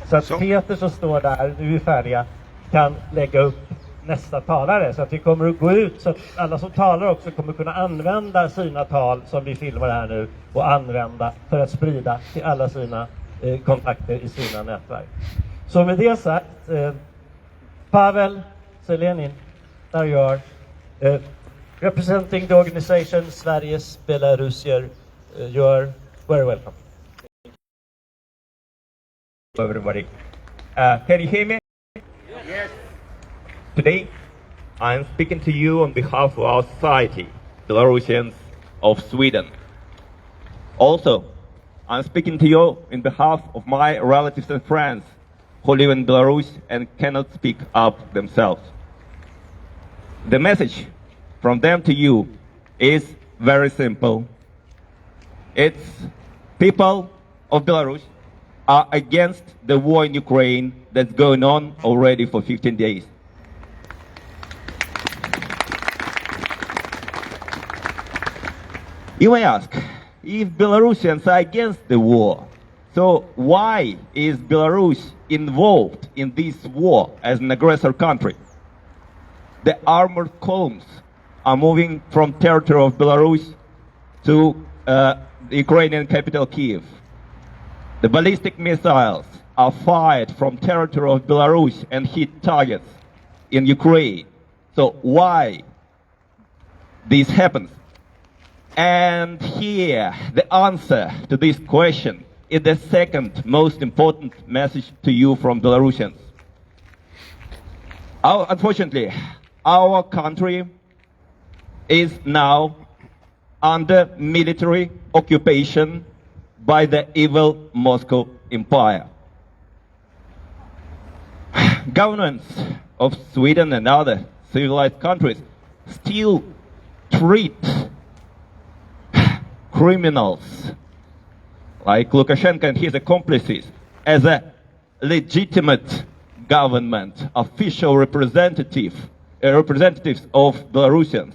Så att Peter som står där, nu är vi färdiga, kan lägga upp nästa talare. Så att vi kommer att gå ut så att alla som talar också kommer kunna använda sina tal som vi filmar här nu och använda för att sprida till alla sina kontakter i sina nätverk. Så med det sagt, Pavel Zelenin, där you are, representing the organization Sveriges Belarusier, you are very welcome. Hello everybody. Can you hear me? Yes. Today, I'm speaking to you on behalf of our society, Belarusians of Sweden. Also, I'm speaking to you in behalf of my relatives and friends who live in Belarus and cannot speak up themselves. The message from them to you is very simple. It's people of Belarus are against the war in Ukraine that's going on already for 15 days. You may ask, if Belarusians are against the war, so why is Belarus involved in this war as an aggressor country? The armored columns are moving from territory of Belarus to the Ukrainian capital Kiev. The ballistic missiles are fired from territory of Belarus and hit targets in Ukraine. So why this happens? And here, the answer to this question is the second most important message to you from Belarusians. Unfortunately, our country is now under military occupation by the evil Moscow Empire. Governments of Sweden and other civilized countries still treat criminals like Lukashenko and his accomplices as a legitimate government, official representatives of Belarusians.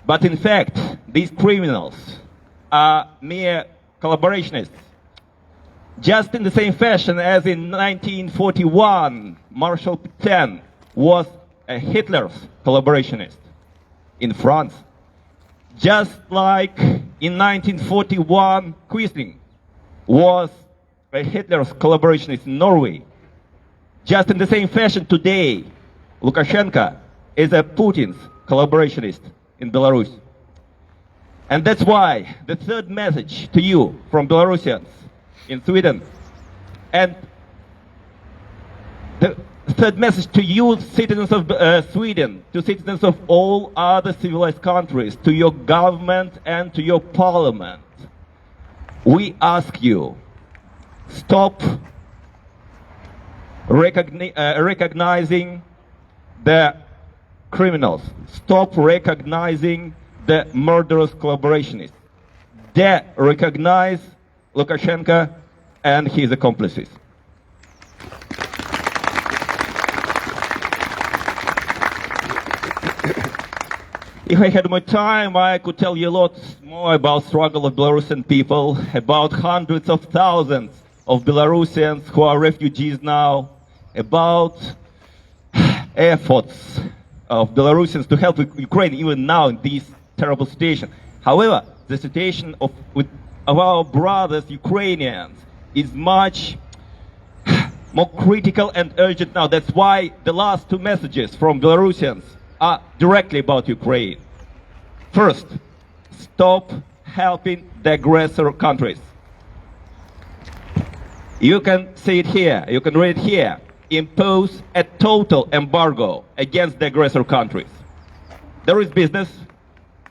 But in fact, these criminals are mere collaborationists. Just in the same fashion as in 1941, Marshal Pétain was a Hitler's collaborationist in France. Just like in 1941, Quisling was a Hitler's collaborationist in Norway. Just in the same fashion today, Lukashenko is a Putin's collaborationist in Belarus. And that's why the third message to you from Belarusians in Sweden, and the third message to you, citizens of Sweden, to citizens of all other civilized countries, to your government and to your parliament, we ask you, stop recognizing the criminals, stop recognizing the murderous collaborationists, de-recognize Lukashenko and his accomplices. If I had more time, I could tell you a lot more about struggle of Belarusian people, about hundreds of thousands of Belarusians who are refugees now, about efforts of Belarusians to help Ukraine even now in this terrible situation. However, the situation of our brothers Ukrainians is much more critical and urgent now. That's why the last two messages from Belarusians are directly about Ukraine. First, stop helping the aggressor countries. You can see it here, you can read it here. Impose a total embargo against the aggressor countries. There is business,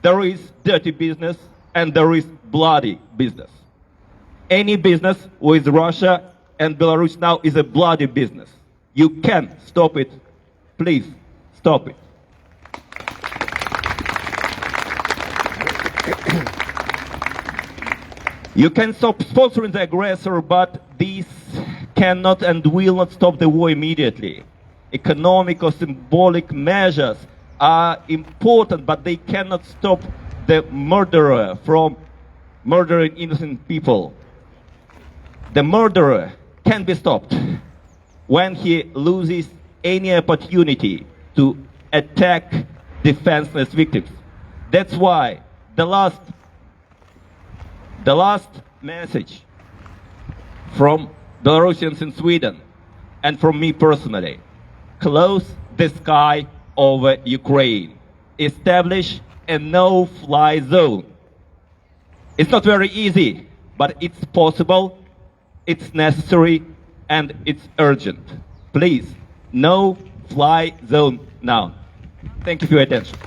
there is dirty business, and there is bloody business. Any business with Russia and Belarus now is a bloody business. You can stop it. Please, stop it. You can stop sponsoring the aggressor, but this cannot and will not stop the war immediately. Economic or symbolic measures are important, but they cannot stop the murderer from murdering innocent people. The murderer can be stopped when he loses any opportunity to attack defenseless victims. That's why the last message from Belarusians in Sweden and from me personally: close the sky over Ukraine. Establish a no-fly zone. It's not very easy, but it's possible, it's necessary, and it's urgent. Please, no-fly zone now. Thank you for your attention.